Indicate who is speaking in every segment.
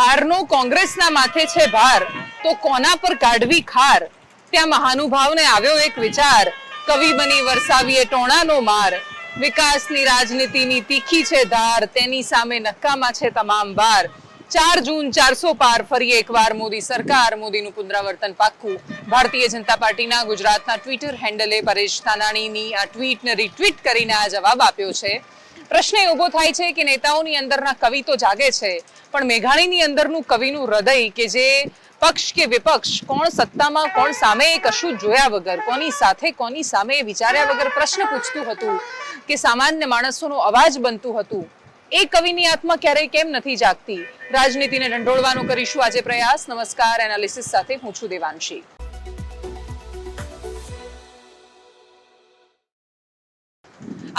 Speaker 1: હારનો કોંગ્રેસના માથે છે ભાર, તો કોના પર કાઢવી ખાર? ત્યાં મહાનુભાવને આવ્યો એક વિચાર, કવિ બની વરસાવીએ ટોણાનો માર. વિકાસની રાજનીતિની તીખી છે ધાર, તેની સામે નક્કામાં છે તમામ બાર. 4 જૂન 400 પાર, ફરી એકવાર મોદી સરકાર, મોદીનું પુનરાવર્તન પાક્કું. ભારતીય જનતા પાર્ટીના ગુજરાતના ટ્વિટર હેન્ડલે પરેશ ધાનાણીની આ ટ્વીટને રિટ્વીટ કરીને આ જવાબ આપ્યો છે. પ્રશ્ન એ ઉભો થાય છે કે નેતાઓની અંદરના કવિ તો જાગે છે, પણ મેઘાણીની અંદરનું કવિનું હૃદય, કે જે પક્ષ કે વિપક્ષ, કોણ સત્તામાં કોણ સામે, એ કશું જોયા વગર, કોની સાથે કોની સામે વિચાર્યા વગર પ્રશ્ન પૂછતું હતું, કે સામાન્ય માણસોનો અવાજ બનતું હતું, એ કવિની આત્મા ક્યારેય કેમ નથી જાગતી? રાજનીતિને ઢંઢોળવાનો કરીશું આજે પ્રયાસ. નમસ્કાર, એનાલિસિસ સાથે હું છું દેવાંશી.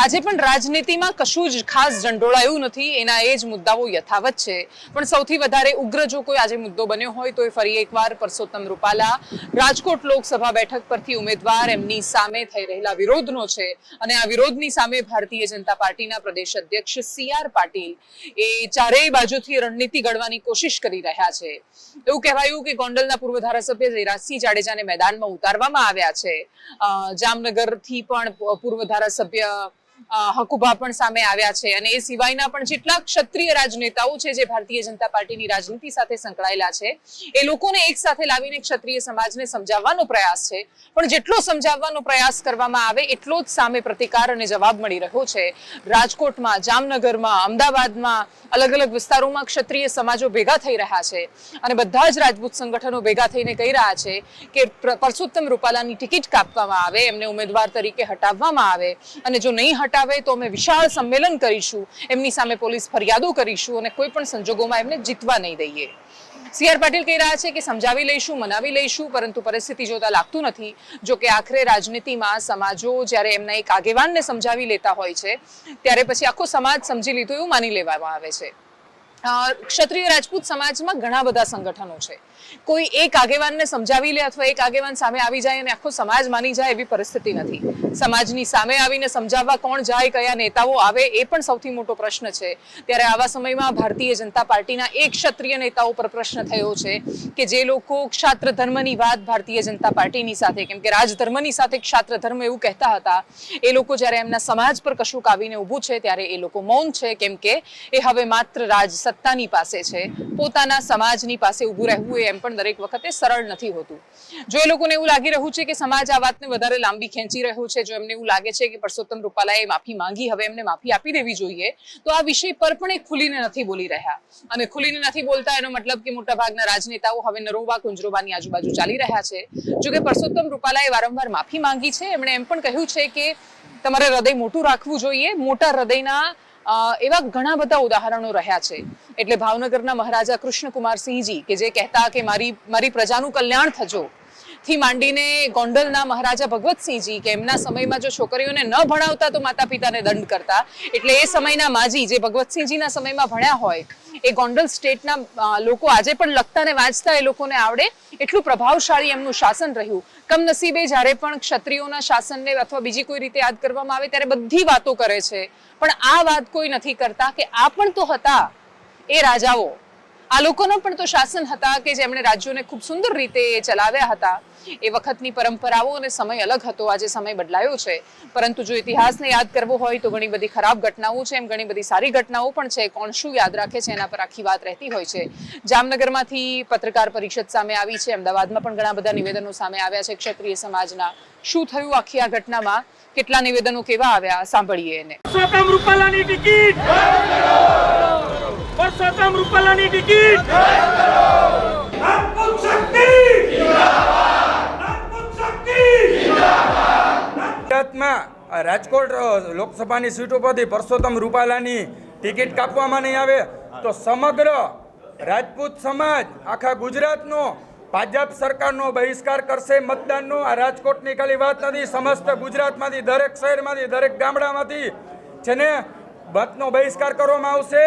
Speaker 1: આજે પણ રાજનીતિમાં કશું જ ખાસ ઢંઢોળાયું નથી, એના એ જ મુદ્દાઓ યથાવત છે. પણ સૌથી વધારે ઉગ્ર જો કોઈ આજે મુદ્દો બન્યો હોય તો એ ફરી એકવાર પરસોત્તમ રૂપાલા રાજકોટ લોકસભા બેઠક પરથી ઉમેદવાર, એમની સામે થઈ રહેલા વિરોધનો છે. અને આ વિરોધની સામે ભારતીય જનતા પાર્ટીના પ્રદેશ અધ્યક્ષ CR પાટીલ એ ચારેય બાજુથી રણનીતિ ઘડવાની કોશિશ કરી રહ્યા છે. એવું કહેવાયું કે ગોંડલના પૂર્વ ધારાસભ્ય જયરાજસિંહ જાડેજાને મેદાનમાં ઉતારવામાં આવ્યા છે. જામનગરથી પણ પૂર્વ ધારાસભ્ય હકુભા પણ સામે આવ્યા છે, અને એ સિવાયના પણ જેટલા ક્ષત્રિય રાજનેતાઓ છે જે ભારતીય જનતા પાર્ટીની રાજનીતિ સાથે સંકળાયેલા છે, એ લોકોને એક સાથે લાવીને ક્ષત્રિય સમાજને સમજાવવાનો પ્રયાસ છે. પણ જેટલો સમજાવવાનો પ્રયાસ કરવામાં આવે એટલો જ સામે પ્રતિકાર અને જવાબ મળી રહ્યો છે. રાજકોટમાં, જામનગરમાં, અમદાવાદમાં, અલગ અલગ વિસ્તારોમાં ક્ષત્રિય સમાજો ભેગા થઈ રહ્યા છે, અને બધા જ રાજપૂત સંગઠનો ભેગા થઈને કહી રહ્યા છે કે પરસોત્તમ રૂપાલાની ટિકિટ કાપવામાં આવે, એમને ઉમેદવાર તરીકે હટાવવામાં આવે, અને જો નહીં હટાવે તો અમે વિશાળ સંમેલન કરીશું, એમની સામે પોલીસ ફરિયાદો કરીશું, અને કોઈ પણ સંજોગોમાં એમને જીતવા નહીં દઈએ. CR પાટીલ કહી રહ્યા છે કે સમજાવી લઈશું, મનાવી લઈશું, પરંતુ પરિસ્થિતિ જોતા લાગતું નથી. જો કે આખરે રાજનીતિમાં સમાજો જ્યારે એમના એક આગેવાનને સમજાવી લેતા હોય છે, ત્યારે પછી આખો સમાજ સમજી લીધો એવું માની લેવામાં આવે છે. ક્ષત્રિય રાજપૂત સમાજમાં ઘણા બધા સંગઠનો છે. કોઈ એક આગેવાનને સમજાવી લે અથવા એક આગેવાન સામે આવી જાય અને આખો સમાજ માની જાય એવી પરિસ્થિતિ નથી. સમાજની સામે આવીને સમજાવવા કોણ જાય, કયા નેતાઓ આવે, એ પણ સૌથી મોટો પ્રશ્ન છે. ત્યારે આવા સમયમાં ભારતીય જનતા પાર્ટીના એક ક્ષત્રિય નેતાઓ પર પ્રશ્ન થયો છે કે જે લોકો ક્ષાત્ર ધર્મની વાત ભારતીય જનતા પાર્ટીની સાથે, કેમ કે રાજધર્મની સાથે ક્ષાત્ર ધર્મ એવું કહેતા હતા, એ લોકો જ્યારે એમના સમાજ પર કશુંક આવીને ઊભું છે ત્યારે એ લોકો મૌન છે, કેમ કે એ હવે માત્ર સત્તાની પાસે છે. પોતાના સમાજની પાસે ઊભું રહેવું એમ પણ દરેક વખતે સરળ નથી હોતું. જો એ લોકોને એવું લાગી રહ્યું છે કે સમાજ આ વાતને વધારે લાંબી ખેંચી રહ્યું છે, જો એમને એવું લાગે છે કે પરસોત્તમ રૂપાલાએ માફી માંગી, હવે એમને માફી આપી દેવી જોઈએ, તો આ વિષય પર પણ એ ખુલીને નથી બોલી રહ્યા. અને ખુલીને નથી બોલતા એનો મતલબ કે મોટાભાગના રાજનેતાઓ હવે નરોબા કુંજરોબાની આજુબાજુ ચાલી રહ્યા છે. જો કે પરસોત્તમ રૂપાલાએ વારંવાર માફી માંગી છે. એમણે એમ પણ કહ્યું છે કે તમારે હૃદય મોટું રાખવું જોઈએ. મોટા હૃદયના એવા ઘણા બધા ઉદાહરણો રહ્યા છે. એટલે ભાવનગરના મહારાજા કૃષ્ણકુમારસિંહજી, કે જે કહેતા કે મારી પ્રજાનું કલ્યાણ થજો, થી માંડીને ગોંડલના મહારાજા ભગવતસિંહજી, કે એમના સમયમાં જો છોકરીઓને ન ભણાવતા તો માતા પિતાને દંડ કરતા, એટલે એ સમયના માજી જે ભગવતસિંહજીના સમયમાં ભણ્યા હોય, એ ગોંડલ સ્ટેટના લોકો આજે પણ લખતા ને વાંચતા એ લોકોને આવડે એટલું પ્રભાવશાળી એમનું શાસન રહ્યું. કમનસીબે જ્યારે પણ ક્ષત્રિયોના શાસનને અથવા બીજી કોઈ રીતે યાદ કરવામાં આવે ત્યારે બધી વાતો કરે છે, પણ આ વાત કોઈ નથી કરતા કે આ પણ તો હતા એ રાજાઓ, આ લોકોનો પણ તો શાસન હતા કે જેમણે રાજ્યોને ખૂબ સુંદર રીતે ચલાવ્યા હતા. એ વખતની પરંપરાઓ અને સમય અલગ હતો. આજે સમય બદલાયો છે, પરંતુ જો ઇતિહાસને યાદ કરવો હોય તો ઘણી બધી ખરાબ ઘટનાઓ છે, એમ ઘણી બધી સારી ઘટનાઓ પણ છે. કોણ શું યાદ રાખે છે એના પર આખી વાત રહેતી હોય છે. જામનગરમાંથી પત્રકાર પરિષદ સામે આવી છે, અમદાવાદમાં પણ ઘણા બધા નિવેદનો સામે આવ્યા છે ક્ષત્રિય સમાજના. શું થયું આખી આ ઘટનામાં, કેટલા નિવેદનો કેવા આવ્યા, સાંભળીએ એને.
Speaker 2: પરસોત્તમ રૂપાલાની ટિકિટ, પરસોત્તમ રૂપાલાની ટિકિટ, રાજપૂત શક્તિ જિંદાબાદ, રાજપૂત શક્તિ જિંદાબાદ. ગુજરાતમાં રાજકોટ લોકસભાની સીટ ઉપરથી પરસોત્તમ રૂપાલાની ટિકિટ કાપવામાં નહીં આવે તો સમગ્ર રાજપૂત સમાજ આખા ગુજરાતનો ભાજપ સરકારનો બહિષ્કાર કરશે મતદાનનો. આ રાજકોટની ખાલી વાત નથી, સમસ્ત ગુજરાતમાંથી, દરેક શહેરમાંથી, દરેક ગામડામાંથી છે ને મતનો બહિષ્કાર કરવામાં આવશે.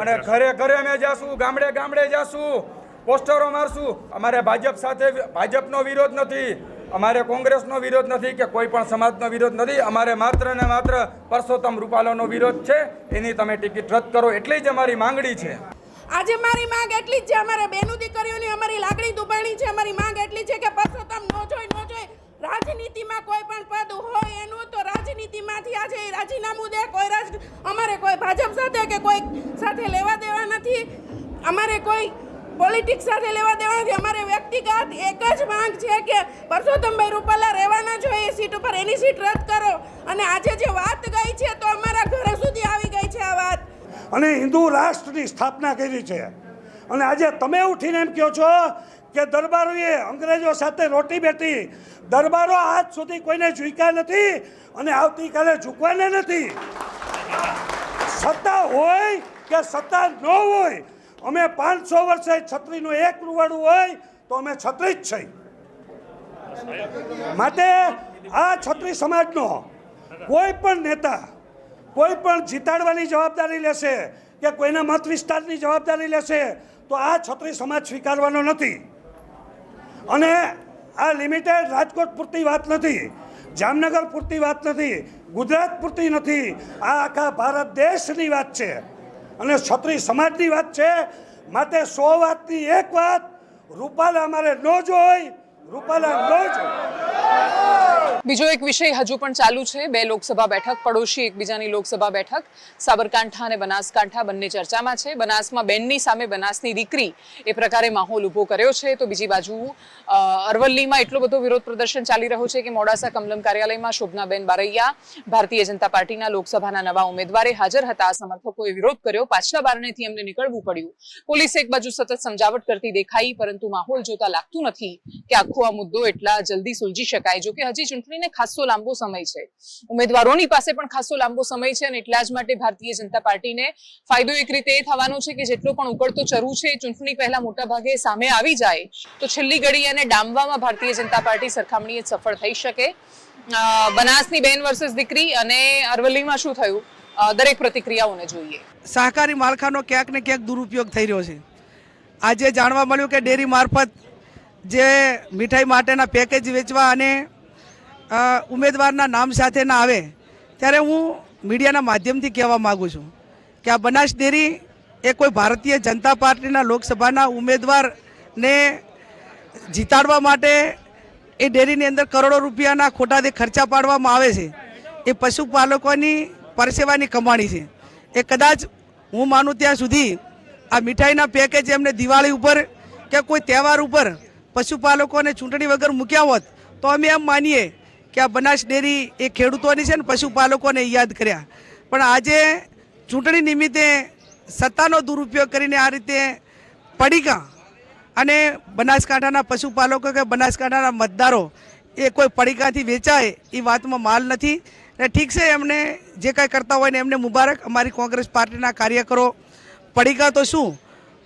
Speaker 2: અને ઘરે ઘરે અમે જાશું, ગામડે ગામડે જાશું, પોસ્ટરો મારશું. અમારે ભાજપ સાથે ભાજપનો વિરોધ નથી, અમારે કોંગ્રેસનો વિરોધ નથી કે કોઈ પણ સમાજનો વિરોધ નથી. અમારે માત્ર ને માત્ર પરસોત્તમ રૂપાલાનો વિરોધ છે. એની તમે ટિકિટ રદ કરો એટલી જ અમારી માંગણી છે.
Speaker 3: આજે મારી માંગ એટલી જ છે, અમારે બેનું દીકરીઓની અમારી લાગણી દુભાણી છે. અમારી માંગ એટલી છે કે પરસોત્તમ ન જોઈ રાજનીતિમાં કોઈ પણ પદ હોય એનું તો રાજનીતિમાંથી આજે રાજીનામું દે. અમારે કોઈ ભાજપ સાથે કે કોઈ સાથે લેવા દેવા નથી. અમારે કોઈ પોલિટિક્સ સાથે લેવા દેવા નથી. અમારે વ્યક્તિગત એક જ માંગ છે કે પરસોત્તમભાઈ રૂપાલા રહેવાના જોઈએ સીટ ઉપર, એની સીટ રદ કરો. અને આજે જે વાત ગઈ છે તો અમારા ઘર સુધી આવી ગઈ છે આ વાત.
Speaker 4: અને હિન્દુ રાષ્ટ્રની સ્થાપના કરી છે. અને આજે તમે ઉઠીને એમ કહો છો કે દરબારોએ અંગ્રેજો સાથે રોટી બેઠી. દરબારો આજ સુધી કોઈને ઝૂક્યા નથી અને આવતીકાલે ઝૂકવાના નથી. સત્તા હોય કે સત્તા ન હોય, અમે 500 વર્ષે છત્રીનું એક રૂવાડું હોય તો અમે છત્રી જ છે. માટે આ છત્રી સમાજનો કોઈ પણ નેતા કોઈ પણ જીતાડવાની જવાબદારી લેશે કે કોઈના મત વિસ્તારની જવાબદારી લેશે તો આ છત્રી સમાજ સ્વીકારવાનો નથી. અને આ લિમિટેડ રાજકોટ પૂરતી વાત નથી, જામનગર પૂરતી વાત નથી, ગુજરાત પૂરતી નથી, આ આખા ભારત દેશની વાત છે અને ક્ષત્રિય સમાજની વાત છે. માટે 100 વાતની એક વાત, રૂપાલા અમારે ન જોઈ, રૂપાલા ન જોઈ.
Speaker 1: બીજો એક વિષય હજુ પણ ચાલુ છે. 2 લોકસભા બેઠક પડોશી એકબીજાની લોકસભા બેઠક સાબરકાંઠા અને બનાસકાંઠા બંને ચર્ચામાં છે. બનાસમાં બેનની સામે બનાસની દીકરી એ પ્રકારે માહોલ ઊભો કર્યો છે, તો બીજી બાજુ અરવલ્લીમાં એટલો બધો વિરોધ પ્રદર્શન ચાલી રહ્યો છે કે મોડાસા કમલમ કાર્યાલયમાં શોભનાબેન બારૈયા ભારતીય જનતા પાર્ટીના લોકસભાના નવા ઉમેદવારે હાજર હતા. સમર્થકોએ વિરોધ કર્યો. પાછલા બારણેથી એમને નીકળવું પડ્યું. પોલીસ એક બાજુ સતત સમજાવટ કરતી દેખાઈ, પરંતુ માહોલ જોતા લાગતું નથી કે આખો આ મુદ્દો એટલા જલ્દી સુલઝી શકાય. જો કે હજી ચૂંટણીને ખાસો લાંબો સમય છે, ઉમેદવારોની પાસે પણ ખાસો લાંબો સમય છે અને એટલા જ માટે ભારતીય જનતા પાર્ટીને ફાયદો એક રીતે એ થવાનો છે કે જેટલો પણ ઉકળતો ચરુ છે ચૂંટણી પહેલા મોટા ભાગે સામે આવી જાય તો છેલ્લી ઘડી અને ડામવામાં ભારતીય જનતા પાર્ટી સરખામણીએ સફળ થઈ શકે. બનાસની બેન વર્સસ દીકરી અને અરવલ્લીમાં શું થયું, દરેક પ્રતિક્રિયાઓને જોઈએ.
Speaker 5: સહકારી માળખાનો ક્યાંક ને ક્યાંક દુરુપયોગ થઈ રહ્યો છે. આજે જાણવા મળ્યું કે ડેરી મારફત જે મીઠાઈ માટેના પેકેજ વેચવા અને ઉમેદવારના નામ સાથે ના આવે, ત્યારે હું મીડિયાના માધ્યમથી કહેવા માગું છું કે આ બનાસ ડેરી એ કોઈ ભારતીય જનતા પાર્ટીના લોકસભાના ઉમેદવારને જીતાડવા માટે એ ડેરીની અંદર કરોડો રૂપિયાના ખોટાથી ખર્ચા પાડવામાં આવે છે. એ પશુપાલકોની પરસેવાની કમાણી છે. એ કદાચ હું માનું ત્યાં સુધી આ મીઠાઈના પેકેજ એમને દિવાળી ઉપર કે કોઈ તહેવાર ઉપર પશુપાલકોને ચૂંટણી વગર મૂક્યા હોત તો અમે એમ માનીએ કે આ બનાસ ડેરી એ ખેડૂતોની છે ને પશુપાલકોને યાદ કર્યા. પણ આજે ચૂંટણી નિમિત્તે સત્તાનો દુરુપયોગ કરીને આ રીતે પડીકા અને બનાસકાંઠાના પશુપાલકો કે બનાસકાંઠાના મતદારો એ કોઈ પડીકાથી વેચાય એ વાતમાં માલ નથી. અને ઠીક છે, એમને જે કાંઈ કરતા હોય ને એમને મુબારક. અમારી કોંગ્રેસ પાર્ટીના કાર્યકરો પડીકા તો શું,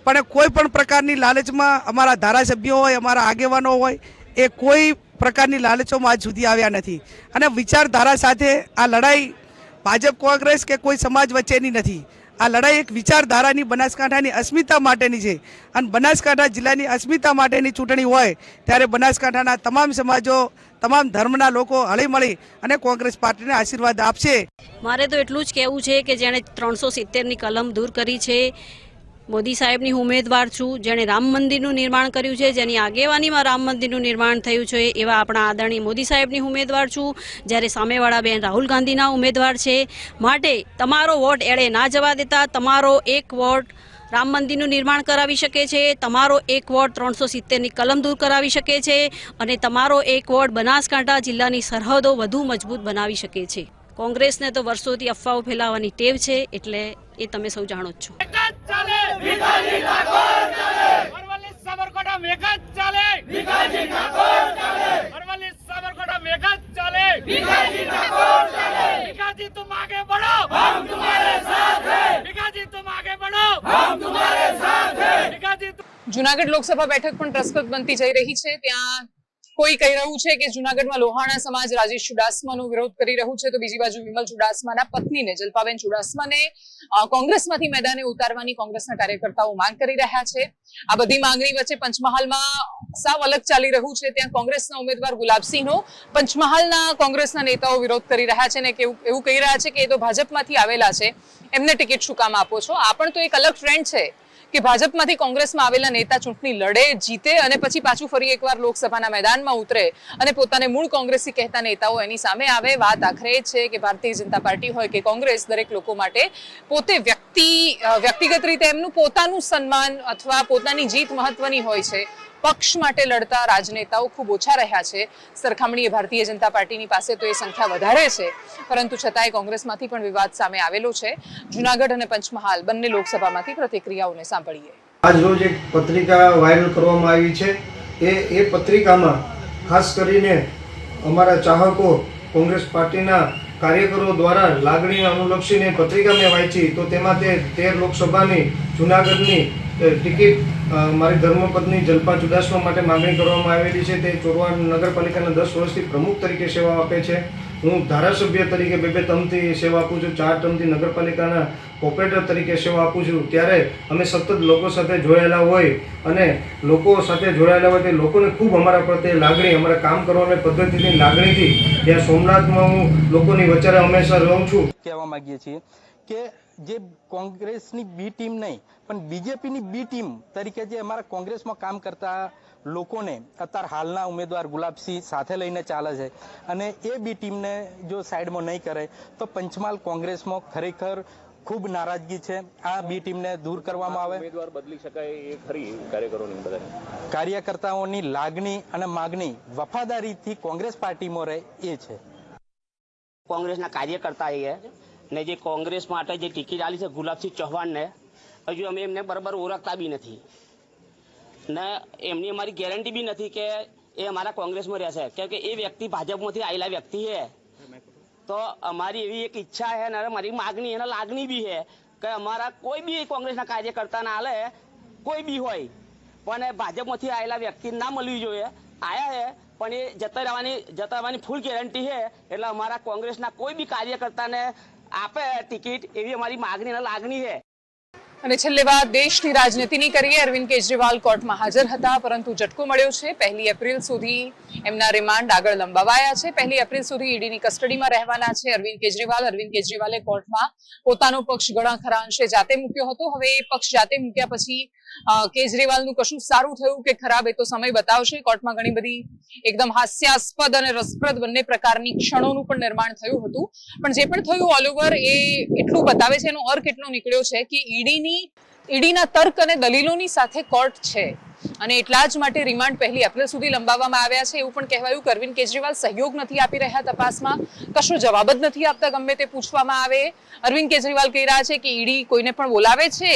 Speaker 5: પણ કોઈ પણ પ્રકારની લાલચમાં અમારા ધારાસભ્યો હોય, અમારા આગેવાનો હોય, એ કોઈ પ્રકારની લાલચોમાં આજ સુધી આવ્યા નથી. અને વિચારધારા સાથે આ લડાઈ ભાજપ કોંગ્રેસ કે કોઈ સમાજ વચ્ચેની નથી. આ લડાઈ એક વિચારધારાની બનાસકાંઠાની અસ્મિતા માટેની છે. અને બનાસકાંઠા જિલ્લાની અસ્મિતા માટેની ચૂંટણી હોય ત્યારે બનાસકાંઠાના તમામ સમાજો, તમામ ધર્મના લોકો હળીમળી અને કોંગ્રેસ પાર્ટીને આશીર્વાદ આપશે.
Speaker 6: મારે તો એટલું જ કહેવું છે કે જેણે 370ની કલમ દૂર કરી છે, મોદી સાહેબની ઉમેદવાર છું, જેણે રામ મંદિરનું નિર્માણ કર્યું છે, જેની આગેવાનીમાં રામ મંદિરનું નિર્માણ થયું છે, એવા આપણા આદરણીય મોદી સાહેબની ઉમેદવાર છું, જ્યારે સામેવાળા બેન રાહુલ ગાંધીના ઉમેદવાર છે. માટે તમારો વોટ એળે ના જવા દેતા. તમારો એક વોટ રામ મંદિરનું નિર્માણ કરાવી શકે છે, તમારો એક વોટ 370ની કલમ દૂર કરાવી શકે છે અને તમારો એક વોટ બનાસકાંઠા જિલ્લાની સરહદો વધુ મજબૂત બનાવી શકે છે. કોંગ્રેસને તો વર્ષોથી અફવાઓ ફેલાવવાની ટેવ છે, એટલે એ તમે સૌ જાણો જ છો.
Speaker 1: જુનાગઢ લોકસભા બેઠક પણ રસપ્રદ બનતી જઈ રહી છે. ત્યાં કોઈ કહી રહ્યું છે કે જુનાગઢમાં લોહાણા સમાજ રાજેશ ચુડાસમાનો વિરોધ કરી રહ્યું છે, તો બીજી બાજુ વિમલ ચુડાસમાના પત્નીને જલપાબેન ચુડાસમાને કોંગ્રેસમાંથી મેદાને ઉતારવાની કોંગ્રેસના કાર્યકર્તાઓ માંગ કરી રહ્યા છે. આ બધી માંગણી વચ્ચે પંચમહાલમાં સાવ અલગ ચાલી રહ્યું છે. ત્યાં કોંગ્રેસના ઉમેદવાર ગુલાબસિંહનો પંચમહાલના કોંગ્રેસના નેતાઓ વિરોધ કરી રહ્યા છે ને એવું કહી રહ્યા છે કે એ તો ભાજપમાંથી આવેલા છે, એમને ટિકિટ શું કામ આપો છો. આ પણ તો એક અલગ ટ્રેન્ડ છે કે ભાજપમાંથી કોંગ્રેસમાં આવેલા નેતા ચૂંટણી લડે, જીતે અને પછી પાછું ફરી એકવાર લોકસભાના મેદાનમાં ઉતરે અને પોતાને મૂળ કોંગ્રેસી કહેતા નેતાઓ એની સામે આવે. વાત આખરે એ છે કે ભારતીય જનતા પાર્ટી હોય કે કોંગ્રેસ, દરેક લોકો માટે પોતે વ્યક્તિગત રીતે એમનું પોતાનું સન્માન અથવા પોતાની જીત મહત્વની હોય છે. પક્ષ માટે લડતા રાજનેતાઓ ખૂબ ઓછા રહ્યા છે સરખામણીએ ભારતીય જનતા પાર્ટીની પાસે તો એ સંખ્યા વધારે છે, પરંતુ છતાંય કોંગ્રેસમાંથી પણ વિવાદ સામે આવેલો છે. જુનાગઢ અને પંચમહાલ બંને લોકસભામાંથી પ્રતિક્રિયાઓને સાંભળીએ.
Speaker 7: આજ રોજ એક પત્રિકા વાયરલ કરવામાં આવી છે. એ પત્રિકામાં ખાસ કરીને અમારા ચાહકો, કોંગ્રેસ પાર્ટીના કાર્યકરો દ્વારા લાગણી અનુલક્ષીને પત્રિકા મેં વાંચી, તો તેમાં તે 13 લોકસભાની જુનાગઢની ટિકિટ મારી ધર્મપત્ની જલ્પા ચુડાસમા માટે માંગણી કરવામાં આવેલી છે. તે ચોરવા નગરપાલિકાના 10 વર્ષથી પ્રમુખ તરીકે સેવા આપે છે. હું ધારાસભ્ય તરીકે 2 ટર્મથી સેવા આપું છું, 4 ટર્મથી નગરપાલિકાના ઓપરેટર તરીકે સેવા આપું છું. ત્યારે અમે સતત લોકો સાથે જોડાયેલા હોય અને લોકો સાથે જોડાયેલા હોય તે લોકોને ખૂબ અમારા પ્રત્યે લાગણી, અમારા કામ કરવાની પદ્ધતિની લાગણીથી ત્યાં સોમનાથમાં હું લોકોની વચ્ચે હંમેશા રહું છું.
Speaker 8: કહેવા માંગીએ છીએ કે જે કોંગ્રેસની બી ટીમ નહીં પણ બીજેપીની બી ટીમ તરીકે જે અમારા કોંગ્રેસમાં કામ કરતા લોકોને અત્યારે હાલના ઉમેદવાર ગુલાબસિંહ સાથે લઈને ચાલે છે અને એ બી ટીમને જો સાઈડમાં નહીં કરે તો પંચમહાલ કોંગ્રેસમાં ખરેખર ખૂબ નારાજગી છે. આ બી ટીમને દૂર કરવામાં આવે,
Speaker 9: ઉમેદવાર બદલી શકાય એ ખરી કાર્યકરોની બધાની
Speaker 8: કાર્યકર્તાઓની લાગણી અને માગણી વફાદારીથી કોંગ્રેસ પાર્ટીમાં રહે એ છે.
Speaker 10: કોંગ્રેસના કાર્યકર્તા એ ને જે કોંગ્રેસ માટે જે ટિકિટ આલી છે ગુલાબસિંહ ચૌહાણને, હજુ અમે એમને બરાબર ઓળખતા બી નથી ને એમની અમારી ગેરંટી બી નથી કે એ અમારા કોંગ્રેસમાં રહેશે, કેમ કે એ વ્યક્તિ ભાજપમાંથી આવેલા વ્યક્તિ છે. તો અમારી એવી એક ઈચ્છા છે ને મારી માગણી અને લાગણી બી છે કે અમારા કોઈ બી કોંગ્રેસના કાર્યકર્તા ના હાલે, કોઈ બી હોય પણ ભાજપમાંથી આવેલા વ્યક્તિ ના મળવી જોઈએ. આયા છે પણ એ જતા રહેવાની ફૂલ ગેરંટી છે. એટલે અમારા કોંગ્રેસના કોઈ બી કાર્યકર્તાને આપે ટિકિટ એવી અમારી માગણી અને લાગણી છે.
Speaker 1: અને છેલ્લે વાત દેશની રાજનીતિની કરીએ. અરવિંદ કેજરીવાલ કોર્ટમાં હાજર હતા, પરંતુ ઝટકો મળ્યો છે. 1 એપ્રિલ સુધી એમના રિમાન્ડ આગળ લંબાવાયા છે. 1 એપ્રિલ સુધી ઈડીની કસ્ટડીમાં રહેવાના છે અરવિંદ કેજરીવાલ. અરવિંદ કેજરીવાલે કોર્ટમાં પોતાનો પક્ષ ઘણા ખરા અંશે જાતે મૂક્યો હતો. હવે એ પક્ષ જાતે મૂક્યા પછી કેજરીવાલનું કશું સારું થયું કે ખરાબ એ તો સમય બતાવશે. કોર્ટમાં ઘણી બધી એકદમ હાસ્યાસ્પદ અને રસપ્રદ બંને પ્રકારની ક્ષણોનું પણ નિર્માણ થયું હતું. પણ જે પણ થયું ઓલ ઓવર એ એટલું બતાવે છે, એનો અર્થ એટલો નીકળ્યો છે કે ઈડીના તર્ક અને દલીલોની સાથે કોર્ટ છે અને એટલા જ માટે રિમાન્ડ 1 એપ્રિલ સુધી લંબાવવામાં આવ્યા છે. એવું પણ કહેવાયું કે અરવિંદ કેજરીવાલ સહયોગ નથી આપી રહ્યા તપાસમાં, કશો જવાબ જ નથી આપતા ગમે તે પૂછવામાં આવે. અરવિંદ કેજરીવાલ કહી રહ્યા છે કે ઈડી કોઈને પણ બોલાવે છે,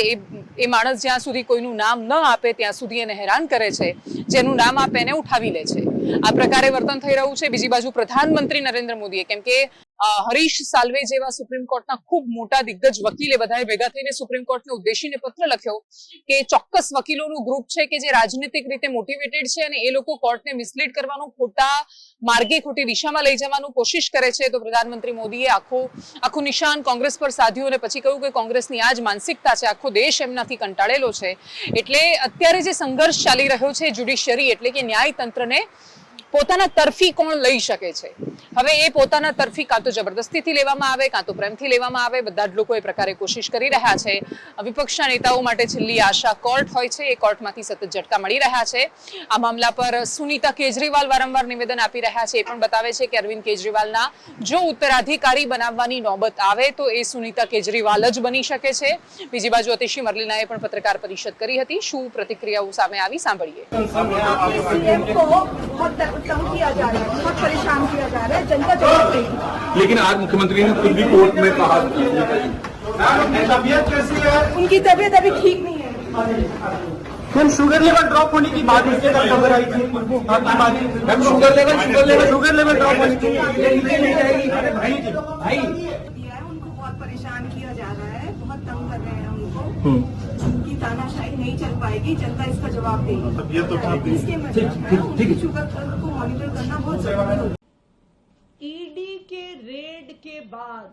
Speaker 1: એ માણસ જ્યાં સુધી કોઈનું નામ ન આપે ત્યાં સુધી એને હેરાન કરે છે, જેનું નામ આપે એને ઉઠાવી લે છે. આ પ્રકારે વર્તન થઈ રહ્યું છે. બીજી બાજુ પ્રધાનમંત્રી નરેન્દ્ર મોદીએ, કેમ કે હરીશ સાલ્વે જેવા સુપ્રીમ કોર્ટના ખૂબ મોટા દિગ્ગજ વકીલે બધાએ ભેગા થઈને સુપ્રીમ કોર્ટને ઉદ્દેશીને પત્ર લખ્યો કે ચોક્કસ વકીલોનું ગ્રુપ છે કે જે રાજનીતિક રીતે મોટિવેટેડ છે અને એ લોકો કોર્ટને મિસલીડ કરવાનું, ખોટા માર્ગે, ખોટી દિશામાં લઈ જવાનું કોશિશ કરે છે. તો પ્રધાનમંત્રી મોદીએ આખું નિશાન કોંગ્રેસ પર સાધ્યું અને પછી કહ્યું કે કોંગ્રેસની આ જ માનસિકતા છે, આખો દેશ એમનાથી કંટાળેલો છે. એટલે અત્યારે જે સંઘર્ષ ચાલી રહ્યો છે જ્યુડિશિયરી એટલે કે ન્યાયતંત્રને પોતાના તરફી કોણ લઈ શકે છે. હવે એ પોતાના તરફી કાં તો જબરદસ્તીથી લેવામાં આવે, કાં તો પ્રેમથી લેવામાં આવે. બધા જ લોકો એ પ્રકારે કોશિશ કરી રહ્યા છે. વિપક્ષના નેતાઓ માટે છેલ્લી આશા કોર્ટ હોય છે. એ કોર્ટમાંથી સતત ઝટકા મળી રહ્યા છે. આ મામલા પર સુનીતા કેજરીવાલ વારંવાર નિવેદન આપી રહ્યા છે. એ પણ બતાવે છે કે અરવિંદ કેજરીવાલના જો ઉત્તરાધિકારી બનાવવાની નોબત આવે તો એ સુનીતા કેજરીવાલ જ બની શકે છે. બીજી બાજુ અતિશી મરલીનાએ પણ પત્રકાર પરિષદ કરી હતી. શું પ્રતિક્રિયાઓ સામે આવી સાંભળીએ.
Speaker 3: तंग किया जा रहा है, बहुत परेशान किया जा रहा है, जनता जवाब देगी.
Speaker 9: लेकिन आज मुख्यमंत्री ने खुद भी कोर्ट में कहा
Speaker 3: तबीयत कैसी है? उनकी तबीयत अभी ठीक नहीं है.
Speaker 11: शुगर लेवल ड्रॉप होने की बात इसके तक खबर आई थी. शुगर लेवल ड्रॉप होने की नीचे नहीं जाएगी. भाई
Speaker 3: उनको बहुत परेशान किया जा रहा है, बहुत तंग कर रहे हैं उनको. उनकी तानाशाही नहीं चल पाएगी, जनता इसका जवाब देगी. ये तो ठीक शुगर को मॉनिटर करना बहुत जरूरी है.
Speaker 12: ईडी के रेड के बाद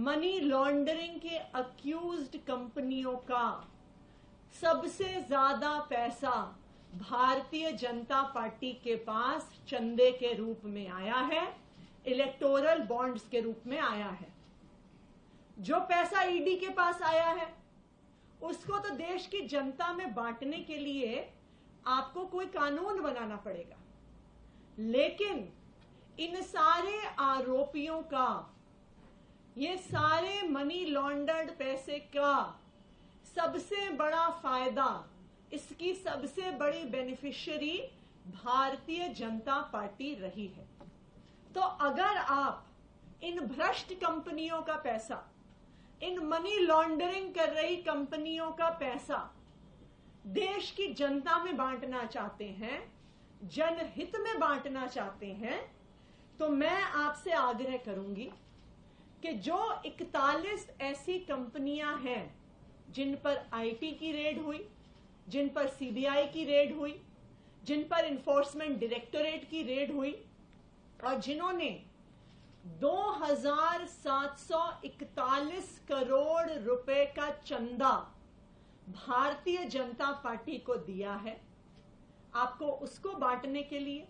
Speaker 12: मनी लॉन्ड्रिंग के अक्यूज्ड कंपनियों का सबसे ज्यादा पैसा भारतीय जनता पार्टी के पास चंदे के रूप में आया है, इलेक्टोरल बॉन्ड्स के रूप में आया है. जो पैसा ईडी के पास आया है उसको तो देश की जनता में बांटने के लिए आपको कोई कानून बनाना पड़ेगा। लेकिन इन सारे आरोपियों का, ये सारे मनी लॉन्डर्ड पैसे का सबसे बड़ा फायदा, इसकी सबसे बड़ी बेनिफिशियरी भारतीय जनता पार्टी रही है। तो अगर आप इन भ्रष्ट कंपनियों का पैसा, इन मनी लॉन्ड्रिंग कर रही कंपनियों का पैसा देश की जनता में बांटना चाहते हैं, जनहित में बांटना चाहते हैं, तो मैं आपसे आग्रह करूंगी कि जो 41 ऐसी कंपनियां हैं जिन पर आईटी की रेड हुई, जिन पर सीबीआई की रेड हुई, जिन पर इन्फोर्समेंट डायरेक्टोरेट की रेड हुई और जिन्होंने 2741 करोड़ रुपए का चंदा भारतीय जनता पार्टी को दिया है, आपको उसको बांटने के लिए,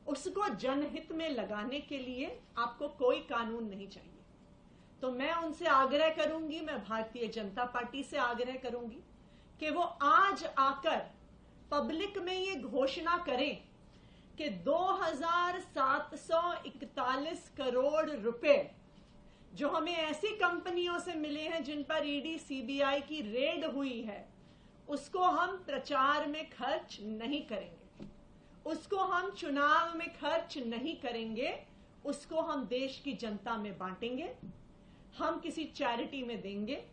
Speaker 12: उसको जनहित में लगाने के लिए आपको कोई कानून नहीं चाहिए। तो मैं उनसे आग्रह करूंगी, मैं भारतीय जनता पार्टी से आग्रह करूंगी कि वो आज आकर पब्लिक में ये घोषणा करें कि 2741 करोड़ रुपए जो हमें ऐसी कंपनियों से मिले हैं जिन पर ईडी सीबीआई की रेड हुई है, उसको हम प्रचार में खर्च नहीं करेंगे, उसको हम चुनाव में खर्च नहीं करेंगे, उसको हम देश की जनता में बांटेंगे, हम किसी चैरिटी में देंगे,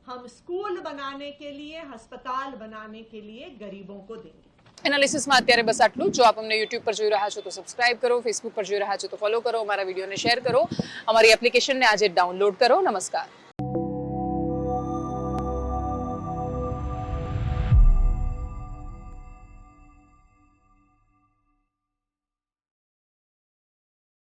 Speaker 12: हम स्कूल बनाने के लिए, अस्पताल बनाने के लिए गरीबों को देंगे।
Speaker 1: એનાલિસિસમાં અત્યારે બસ આટલું। જો આપ અમને યુટ્યુબ પર જોઈ રહ્યા છો તો સબસ્ક્રાઇબ કરો, ફેસબુક પર જોઈ રહ્યા છો તો ફોલો કરો, અમારા વિડીયોને શેર કરો, અમારી એપ્લિકેશનને આજે ડાઉનલોડ કરો। નમસ્કાર।